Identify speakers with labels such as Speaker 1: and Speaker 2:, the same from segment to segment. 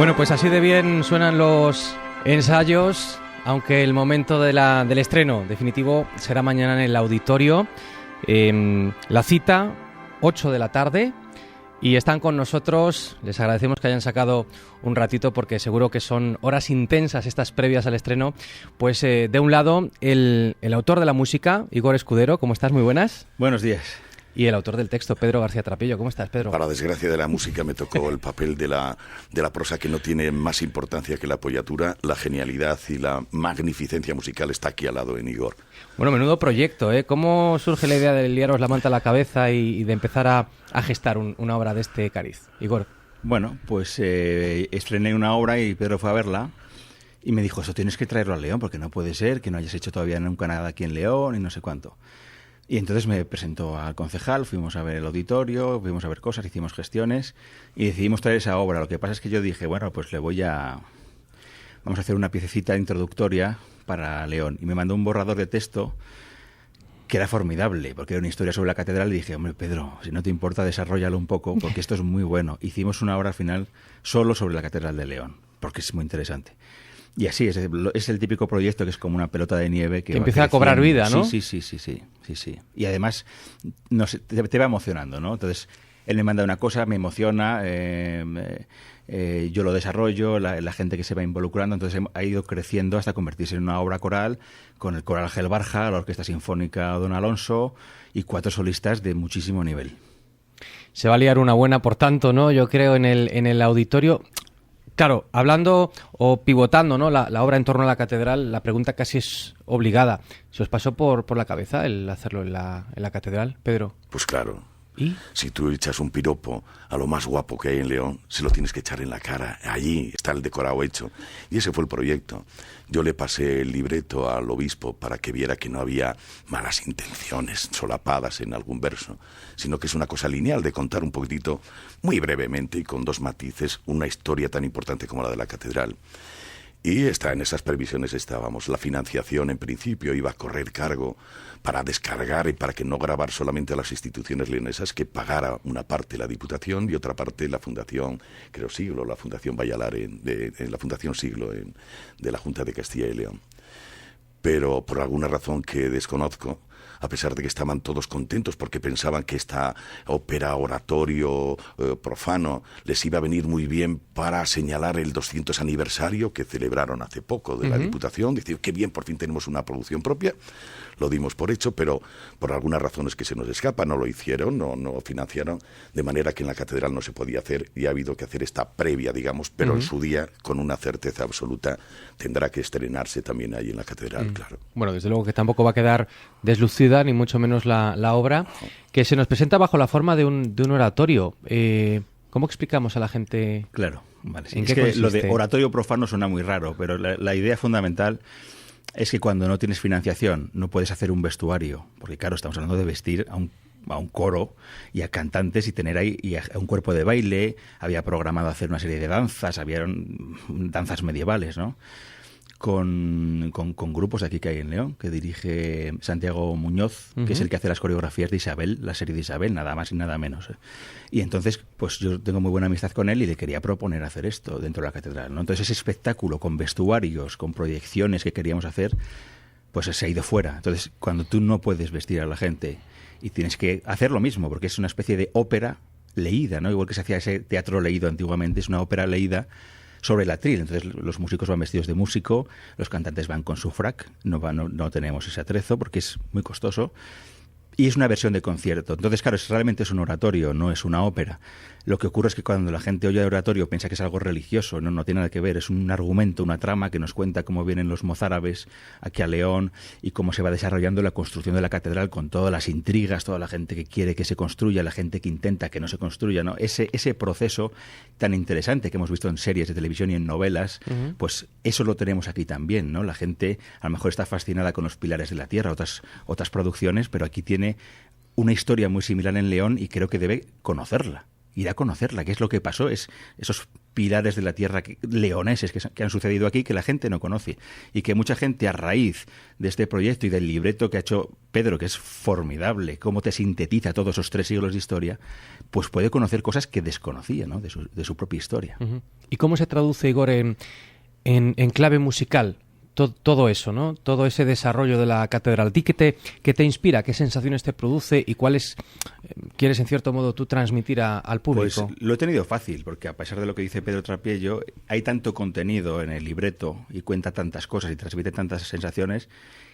Speaker 1: Bueno, pues así de bien suenan los ensayos, aunque el momento del estreno definitivo será mañana en el auditorio. La cita, 8 de la tarde, y están con nosotros. Les agradecemos que hayan sacado un ratito porque seguro que son horas intensas estas previas al estreno. Pues de un lado, el autor de la música, Igor Escudero. ¿Cómo estás? Muy buenas.
Speaker 2: Buenos días.
Speaker 1: Y el autor del texto, Pedro García Trapillo. ¿Cómo estás, Pedro?
Speaker 3: Para desgracia de la música me tocó el papel de la prosa, que no tiene más importancia que la apoyatura. La genialidad y la magnificencia musical está aquí al lado en Igor.
Speaker 1: Bueno, menudo proyecto, ¿eh? ¿Cómo surge la idea de liaros la manta a la cabeza y de empezar a gestar una obra de este cariz? Igor.
Speaker 2: Bueno, pues estrené una obra y Pedro fue a verla y me dijo, eso tienes que traerlo a León porque no puede ser que no hayas hecho todavía nunca nada aquí en León y no sé cuánto. Y entonces me presentó al concejal, fuimos a ver el auditorio, fuimos a ver cosas, hicimos gestiones y decidimos traer esa obra. Lo que pasa es que yo dije, bueno, pues vamos a hacer una piececita introductoria para León. Y me mandó un borrador de texto que era formidable, porque era una historia sobre la catedral, y dije, hombre, Pedro, si no te importa, desarróllalo un poco, porque esto es muy bueno. Hicimos una obra al final solo sobre la catedral de León, porque es muy interesante. Y así es el típico proyecto que es como una pelota de nieve que
Speaker 1: empieza a cobrar vida, ¿no?
Speaker 2: Sí. Y además te va emocionando, ¿no? Entonces, él me manda una cosa, me emociona, yo lo desarrollo, la gente que se va involucrando, entonces ha ido creciendo hasta convertirse en una obra coral con el Coral Gel Barja, la Orquesta Sinfónica Don Alonso y 4 solistas de muchísimo nivel.
Speaker 1: Se va a liar una buena, por tanto, ¿no? Yo creo en el auditorio. Claro, hablando o pivotando, ¿no? la obra en torno a la catedral, la pregunta casi es obligada. ¿Se os pasó por la cabeza el hacerlo en la catedral, Pedro?
Speaker 3: Pues claro.
Speaker 1: ¿Y?
Speaker 3: Si tú echas un piropo a lo más guapo que hay en León, se lo tienes que echar en la cara. Allí está el decorado hecho. Y ese fue el proyecto. Yo le pasé el libreto al obispo para que viera que no había malas intenciones solapadas en algún verso, sino que es una cosa lineal de contar un poquitito, muy brevemente y con 2 matices, una historia tan importante como la de la catedral. Y en esas previsiones estábamos. La financiación, en principio, iba a correr cargo para descargar y para que no grabar solamente a las instituciones leonesas, que pagara una parte la Diputación y otra parte la Fundación, creo Siglo, la Fundación Vallalar, la Fundación Siglo de la Junta de Castilla y León. Pero por alguna razón que desconozco, a pesar de que estaban todos contentos porque pensaban que esta ópera oratorio profano les iba a venir muy bien para señalar el 200 aniversario que celebraron hace poco de la Diputación, decir, qué bien, por fin tenemos una producción propia, lo dimos por hecho, pero por algunas razones que se nos escapan no lo hicieron, no financiaron, de manera que en la catedral no se podía hacer y ha habido que hacer esta previa, digamos, pero en su día, con una certeza absoluta, tendrá que estrenarse también ahí en la catedral, claro.
Speaker 1: Bueno, desde luego que tampoco va a quedar deslucida, ni mucho menos la obra, que se nos presenta bajo la forma de un oratorio. ¿Cómo explicamos a la gente?
Speaker 2: Claro, vale.
Speaker 1: ¿En
Speaker 2: qué
Speaker 1: qué consiste?
Speaker 2: Lo de oratorio profano suena muy raro, pero la idea fundamental es que cuando no tienes financiación no puedes hacer un vestuario, porque claro, estamos hablando de vestir a un coro y a cantantes y tener ahí y a un cuerpo de baile. Había programado hacer una serie de danzas, había danzas medievales, ¿no? Con grupos de aquí que hay en León, que dirige Santiago Muñoz, que es el que hace las coreografías de Isabel, la serie de Isabel, nada más y nada menos. Y entonces, pues yo tengo muy buena amistad con él y le quería proponer hacer esto dentro de la catedral, ¿no? Entonces ese espectáculo con vestuarios, con proyecciones que queríamos hacer, pues se ha ido fuera. Entonces, cuando tú no puedes vestir a la gente y tienes que hacer lo mismo, porque es una especie de ópera leída, ¿no? Igual que se hacía ese teatro leído antiguamente, es una ópera leída sobre el atril. Entonces los músicos van vestidos de músico, los cantantes van con su frac, no tenemos ese atrezo porque es muy costoso. Y es una versión de concierto. Entonces, claro, realmente es un oratorio, no es una ópera. Lo que ocurre es que cuando la gente oye oratorio piensa que es algo religioso, no tiene nada que ver. Es un argumento, una trama que nos cuenta cómo vienen los mozárabes aquí a León y cómo se va desarrollando la construcción de la catedral con todas las intrigas, toda la gente que quiere que se construya, la gente que intenta que no se construya, ¿no? Ese proceso tan interesante que hemos visto en series de televisión y en novelas, pues eso lo tenemos aquí también, ¿no? La gente a lo mejor está fascinada con los pilares de la tierra, otras producciones, pero aquí tiene una historia muy similar en León y creo que debe conocerla. Ir a conocerla, qué es lo que pasó, esos pilares de la tierra leoneses que han sucedido aquí, que la gente no conoce, y que mucha gente, a raíz de este proyecto y del libreto que ha hecho Pedro, que es formidable, cómo te sintetiza todos esos 3 siglos de historia, pues puede conocer cosas que desconocía, ¿no?, de su propia historia.
Speaker 1: Uh-huh. ¿Y cómo se traduce, Igor, en clave musical? Todo eso, ¿no? Todo ese desarrollo de la catedral. ¿A ti qué te inspira? ¿Qué sensaciones te produce? ¿Y cuáles quieres, en cierto modo, tú transmitir al público?
Speaker 2: Pues lo he tenido fácil, porque a pesar de lo que dice Pedro Trapiello, hay tanto contenido en el libreto y cuenta tantas cosas y transmite tantas sensaciones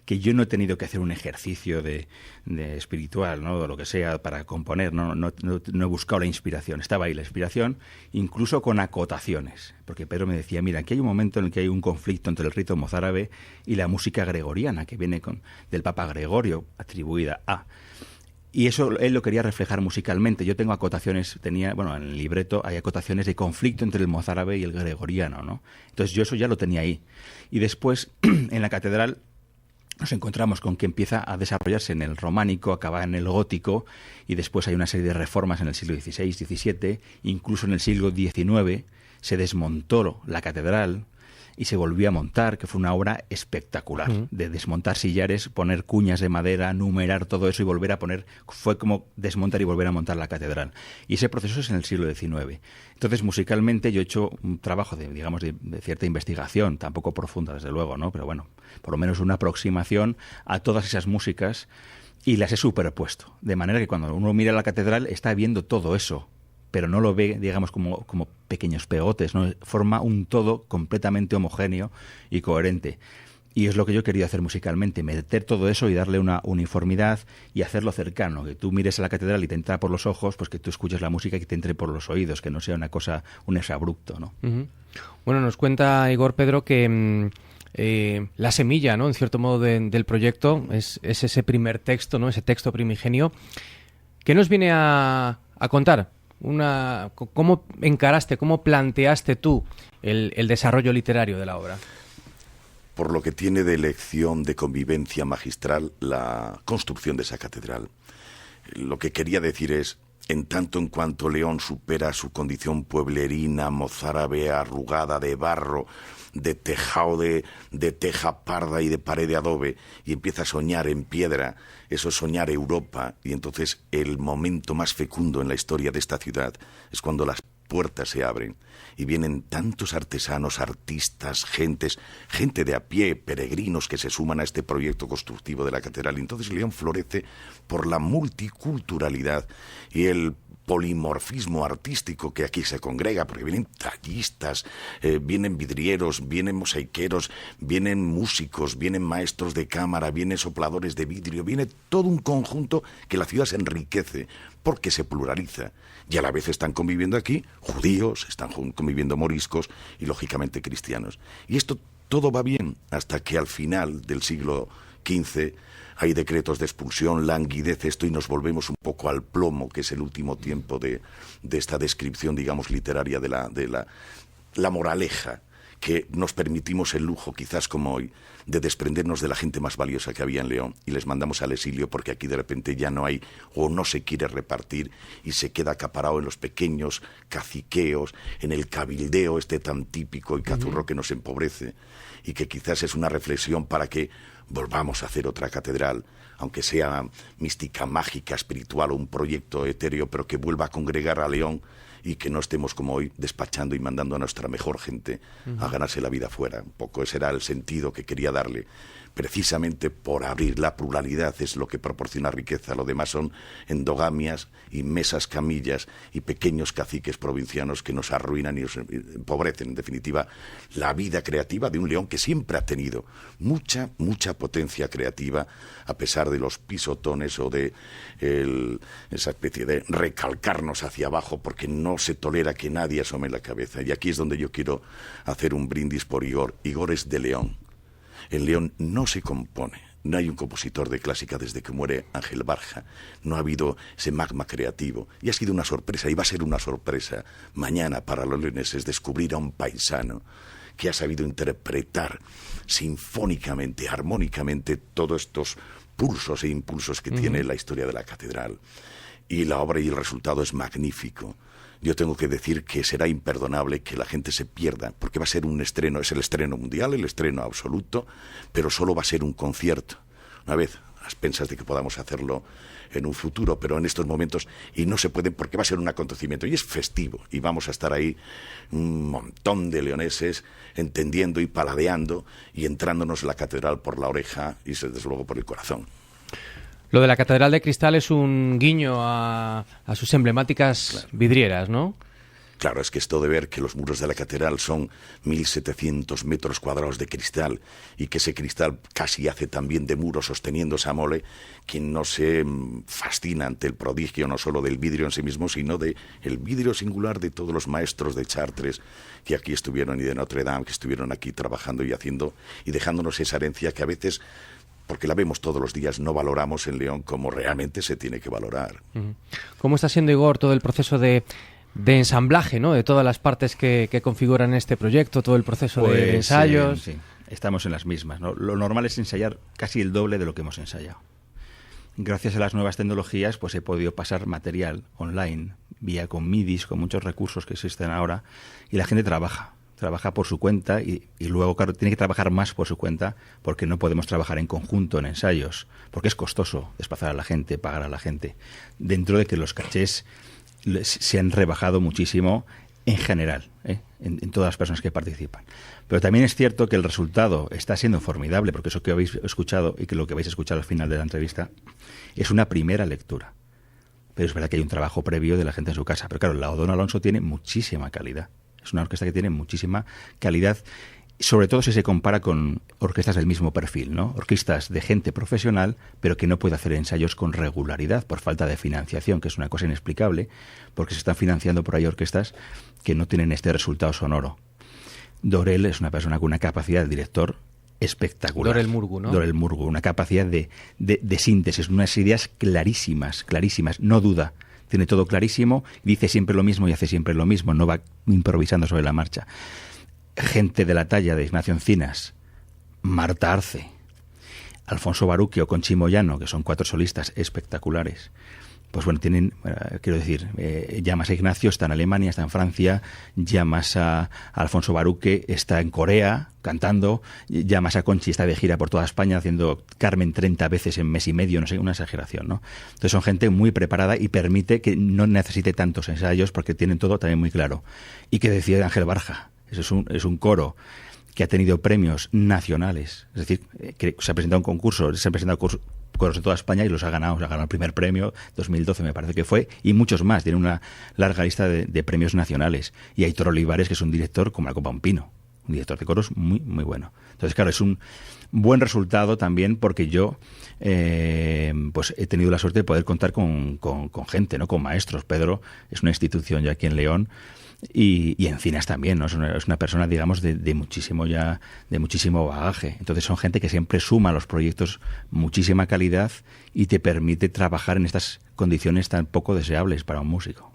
Speaker 2: que yo no he tenido que hacer un ejercicio de espiritual, ¿no?, o lo que sea, para componer. No he buscado la inspiración. Estaba ahí la inspiración, incluso con acotaciones. Porque Pedro me decía, mira, aquí hay un momento en el que hay un conflicto entre el rito mozárabe y la música gregoriana, que viene del Papa Gregorio, atribuida a... Y eso él lo quería reflejar musicalmente. Yo tengo acotaciones, en el libreto hay acotaciones de conflicto entre el mozárabe y el gregoriano, ¿no? Entonces yo eso ya lo tenía ahí. Y después, en la catedral, nos encontramos con que empieza a desarrollarse en el románico, acaba en el gótico, y después hay una serie de reformas en el siglo XVI, XVII, incluso en el siglo XIX se desmontó la catedral y se volvió a montar, que fue una obra espectacular, de desmontar sillares, poner cuñas de madera, numerar todo eso y volver a poner, fue como desmontar y volver a montar la catedral. Y ese proceso es en el siglo XIX. Entonces, musicalmente yo he hecho un trabajo de cierta investigación, tampoco profunda, desde luego, ¿no? Pero bueno, por lo menos una aproximación a todas esas músicas y las he superpuesto. De manera que cuando uno mira la catedral está viendo todo eso, pero no lo ve, digamos, como pequeños pegotes, ¿no? Forma un todo completamente homogéneo y coherente. Y es lo que yo he querido hacer musicalmente, meter todo eso y darle una uniformidad y hacerlo cercano, que tú mires a la catedral y te entra por los ojos, pues que tú escuches la música y que te entre por los oídos, que no sea un exabrupto, ¿no? Uh-huh.
Speaker 1: Bueno, nos cuenta Igor, Pedro, que la semilla, ¿no?, en cierto modo del proyecto es ese primer texto, ¿no?, ese texto primigenio. ¿Qué nos viene a contar? ¿Cómo encaraste, cómo planteaste tú el desarrollo literario de la obra?
Speaker 3: Por lo que tiene de lección de convivencia magistral la construcción de esa catedral. Lo que quería decir es, en tanto en cuanto León supera su condición pueblerina, mozárabe, arrugada, de barro, de tejado de teja parda y de pared de adobe, y empieza a soñar en piedra, eso es soñar Europa, y entonces el momento más fecundo en la historia de esta ciudad es cuando las puertas se abren y vienen tantos artesanos, artistas, gente de a pie, peregrinos que se suman a este proyecto constructivo de la catedral. Y entonces León florece por la multiculturalidad y el polimorfismo artístico que aquí se congrega, porque vienen tallistas, vienen vidrieros, vienen mosaiqueros, vienen músicos, vienen maestros de cámara, vienen sopladores de vidrio, viene todo un conjunto que la ciudad se enriquece porque se pluraliza. Y a la vez están conviviendo aquí judíos, están conviviendo moriscos y lógicamente cristianos. Y esto todo va bien hasta que al final del siglo XV hay decretos de expulsión, languidece esto y nos volvemos un poco al plomo, que es el último tiempo de esta descripción, digamos, literaria de la moraleja, que nos permitimos el lujo, quizás como hoy, de desprendernos de la gente más valiosa que había en León y les mandamos al exilio porque aquí de repente ya no hay o no se quiere repartir y se queda acaparado en los pequeños caciqueos, en el cabildeo este tan típico y cazurro que nos empobrece y que quizás es una reflexión para que volvamos a hacer otra catedral, aunque sea mística, mágica, espiritual o un proyecto etéreo, pero que vuelva a congregar a León y que no estemos como hoy despachando y mandando a nuestra mejor gente a ganarse la vida fuera. Un poco ese era el sentido que quería darle. Precisamente por abrir la pluralidad es lo que proporciona riqueza. Lo demás son endogamias y mesas camillas y pequeños caciques provincianos que nos arruinan y nos empobrecen. En definitiva, la vida creativa de un León que siempre ha tenido mucha potencia creativa, a pesar de los pisotones o de esa especie de recalcarnos hacia abajo, porque no se tolera que nadie asome la cabeza. Y aquí es donde yo quiero hacer un brindis por Igor. Igor es de León. En León no se compone, no hay un compositor de clásica desde que muere Ángel Barja, no ha habido ese magma creativo y ha sido una sorpresa y va a ser una sorpresa mañana para los leoneses descubrir a un paisano que ha sabido interpretar sinfónicamente, armónicamente todos estos pulsos e impulsos que tiene la historia de la catedral y la obra y el resultado es magnífico. yo tengo que decir que será imperdonable que la gente se pierda, porque va a ser un estreno, es el estreno mundial, el estreno absoluto, pero solo va a ser un concierto. Una vez, a expensas de que podamos hacerlo en un futuro, pero en estos momentos, y no se puede porque va a ser un acontecimiento, y es festivo, y vamos a estar ahí un montón de leoneses entendiendo y paladeando, y entrándonos en la catedral por la oreja, y desde luego por el corazón.
Speaker 1: Lo de la Catedral de Cristal es un guiño a sus emblemáticas vidrieras, ¿no?
Speaker 3: Claro, es que esto de ver que los muros de la catedral son 1.700 metros cuadrados de cristal y que ese cristal casi hace también de muro sosteniendo esa mole, quien no se fascina ante el prodigio no solo del vidrio en sí mismo, sino de el vidrio singular de todos los maestros de Chartres que aquí estuvieron y de Notre Dame que estuvieron aquí trabajando y haciendo y dejándonos esa herencia que a veces, porque la vemos todos los días, no valoramos en León como realmente se tiene que valorar.
Speaker 1: ¿Cómo está siendo, Igor, todo el proceso de ensamblaje, ¿no?, de todas las partes que configuran este proyecto, todo el proceso de ensayos?
Speaker 2: Sí, estamos en las mismas, ¿no? Lo normal es ensayar casi el doble de lo que hemos ensayado. Gracias a las nuevas tecnologías, pues he podido pasar material online, vía con midis, con muchos recursos que existen ahora, y la gente trabaja por su cuenta y luego, claro, tiene que trabajar más por su cuenta porque no podemos trabajar en conjunto en ensayos, porque es costoso desplazar a la gente, pagar a la gente, dentro de que los cachés se han rebajado muchísimo en general, en todas las personas que participan. Pero también es cierto que el resultado está siendo formidable, porque eso que habéis escuchado y que lo que vais a escuchar al final de la entrevista es una primera lectura. Pero es verdad que hay un trabajo previo de la gente en su casa. Pero claro, la Odón Alonso tiene muchísima calidad. Es una orquesta que tiene muchísima calidad, sobre todo si se compara con orquestas del mismo perfil, ¿no? Orquestas de gente profesional, pero que no puede hacer ensayos con regularidad por falta de financiación, que es una cosa inexplicable, porque se están financiando por ahí orquestas que no tienen este resultado sonoro. Dorel es una persona con una capacidad de director espectacular.
Speaker 1: Dorel Murgu, ¿no?
Speaker 2: Dorel Murgu, una capacidad de síntesis, unas ideas clarísimas, no duda. Tiene todo clarísimo, dice siempre lo mismo y hace siempre lo mismo, no va improvisando sobre la marcha. Gente de la talla de Ignacio Encinas, Marta Arce, Alfonso Baruque o Conchi Moyano, que son 4 solistas espectaculares. Pues bueno, tienen, quiero decir, llamas a Ignacio, está en Alemania, está en Francia, llamas a Alfonso Baruque, está en Corea cantando, llamas a Conchi, está de gira por toda España haciendo Carmen 30 veces en mes y medio, no sé, una exageración, ¿no? Entonces son gente muy preparada y permite que no necesite tantos ensayos porque tienen todo también muy claro. Y que decía Ángel Barja, es un coro que ha tenido premios nacionales, es decir, que se ha presentado un concurso, se han presentado coros de toda España y los ha ganado el primer premio, 2012 me parece que fue, y muchos más, tiene una larga lista de premios nacionales. Y Aitor Olivares, que es un director como la copa un pino, un director de coros muy, muy bueno. Entonces, claro, es un buen resultado también porque yo pues he tenido la suerte de poder contar con gente, ¿no?, con maestros. Pedro es una institución ya aquí en León, y Encinas también, ¿no? Es una persona, digamos, de muchísimo bagaje. Entonces son gente que siempre suma a los proyectos muchísima calidad y te permite trabajar en estas condiciones tan poco deseables para un músico.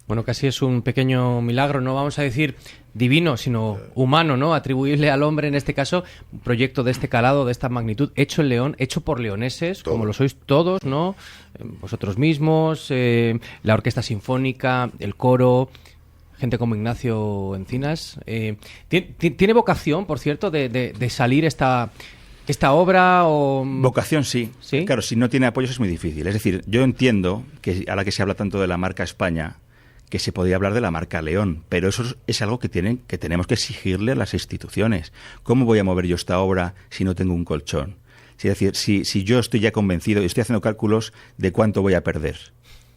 Speaker 1: Bueno, casi es un pequeño milagro, no vamos a decir divino, sino humano, ¿no? Atribuirle al hombre, en este caso, un proyecto de este calado, de esta magnitud, hecho en León, hecho por leoneses, como lo sois todos, ¿no? Vosotros mismos, la Orquesta Sinfónica, el coro, gente como Ignacio Encinas. ¿Tiene vocación, por cierto, de salir esta obra? O...
Speaker 2: Vocación sí. Claro, si no tiene apoyos es muy difícil. Es decir, yo entiendo que ahora que se habla tanto de la marca España, que se podría hablar de la marca León, pero eso es algo que tenemos que exigirle a las instituciones. ¿Cómo voy a mover yo esta obra si no tengo un colchón? Es decir, si yo estoy ya convencido y estoy haciendo cálculos de cuánto voy a perder,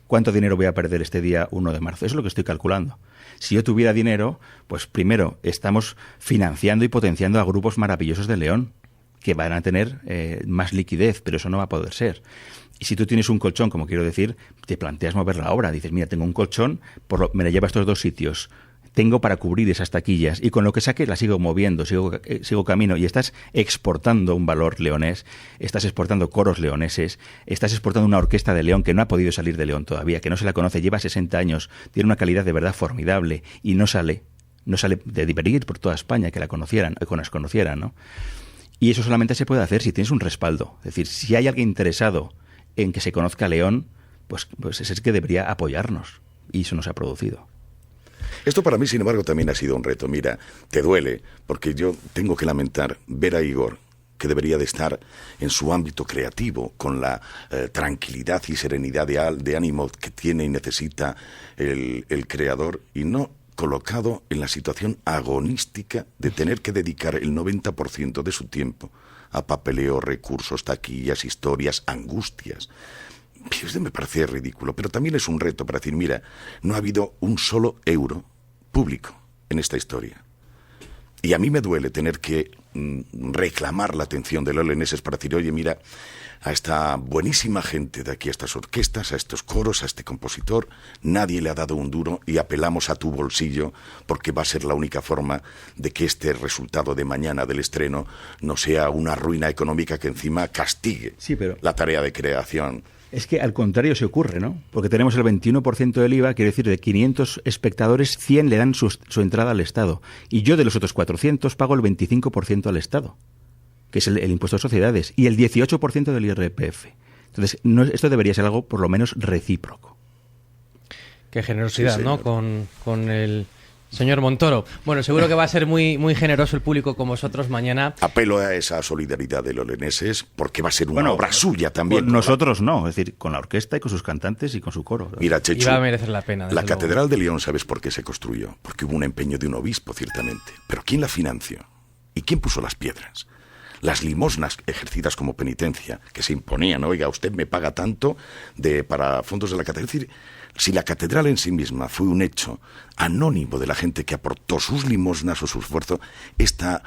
Speaker 2: cuánto dinero voy a perder este día 1 de marzo, eso es lo que estoy calculando. Si yo tuviera dinero, pues primero estamos financiando y potenciando a grupos maravillosos de León, que van a tener más liquidez, pero eso no va a poder ser. Y si tú tienes un colchón, como quiero decir, te planteas mover la obra. Dices, mira, tengo un colchón, me la llevo a estos 2 sitios. Tengo para cubrir esas taquillas y con lo que saque la sigo moviendo, sigo camino. Y estás exportando un valor leonés, estás exportando coros leoneses, estás exportando una orquesta de León que no ha podido salir de León todavía, que no se la conoce, lleva 60 años, tiene una calidad de verdad formidable y no sale de divertir por toda España, que la conocieran, que nos conocieran, ¿no? Y eso solamente se puede hacer si tienes un respaldo. Es decir, si hay alguien interesado en que se conozca León, pues es el que debería apoyarnos. Y eso no se ha producido.
Speaker 3: Esto para mí, sin embargo, también ha sido un reto. Mira, te duele, porque yo tengo que lamentar ver a Igor, que debería de estar en su ámbito creativo, con la tranquilidad y serenidad de ánimo que tiene y necesita el creador, y no colocado en la situación agonística de tener que dedicar el 90% de su tiempo a papeleo, recursos, taquillas, historias, angustias. Esto me parece ridículo, pero también es un reto para decir, mira, no ha habido un solo euro público en esta historia. Y a mí me duele tener que reclamar la atención de los leoneses para decir, oye, mira, a esta buenísima gente de aquí, a estas orquestas, a estos coros, a este compositor, nadie le ha dado un duro y apelamos a tu bolsillo porque va a ser la única forma de que este resultado de mañana del estreno no sea una ruina económica que encima castigue la tarea de creación.
Speaker 2: Es que al contrario se ocurre, ¿no? Porque tenemos el 21% del IVA, quiere decir, de 500 espectadores, 100 le dan su entrada al Estado. Y yo de los otros 400 pago el 25% al Estado, que es el impuesto de sociedades, y el 18% del IRPF. Entonces, esto debería ser algo por lo menos recíproco.
Speaker 1: Qué generosidad, sí, ¿no? Con el señor Montoro. Bueno, seguro que va a ser muy, muy generoso el público con vosotros mañana.
Speaker 3: Apelo a esa solidaridad de los leoneses, porque va a ser una obra suya también.
Speaker 2: Nosotros no, es decir, con la orquesta y con sus cantantes y con su coro.
Speaker 3: Mira, Chechu,
Speaker 1: y va a merecer la pena.
Speaker 3: La Catedral de León, ¿sabes por qué se construyó? Porque hubo un empeño de un obispo, ciertamente. Pero ¿quién la financió? ¿Y quién puso las piedras? Las limosnas ejercidas como penitencia, que se imponían, oiga, usted me paga tanto para fondos de la catedral. Es decir, si la catedral en sí misma fue un hecho anónimo de la gente que aportó sus limosnas o su esfuerzo, esta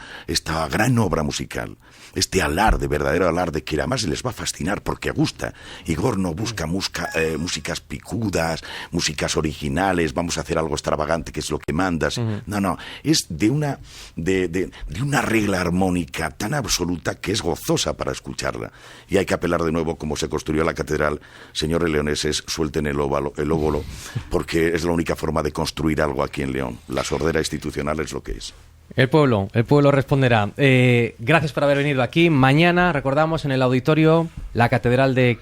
Speaker 3: gran obra musical, este alarde, verdadero alarde, que además les va a fascinar porque gusta. Igor no busca músicas picudas, músicas originales, vamos a hacer algo extravagante que es lo que mandas. No, es de una regla armónica tan absoluta que es gozosa para escucharla. Y hay que apelar de nuevo, como se construyó la catedral, señores leoneses, suelten el óvalo, porque es la única forma de construir algo aquí en León. La sordera institucional es lo que es.
Speaker 1: El pueblo responderá. Gracias por haber venido aquí. Mañana, recordamos, en el auditorio, la Catedral de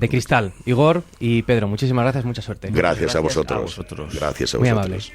Speaker 1: Cristal. Igor y Pedro, muchísimas gracias, mucha suerte.
Speaker 3: Gracias a vosotros. Gracias a vosotros.
Speaker 1: Muy amables.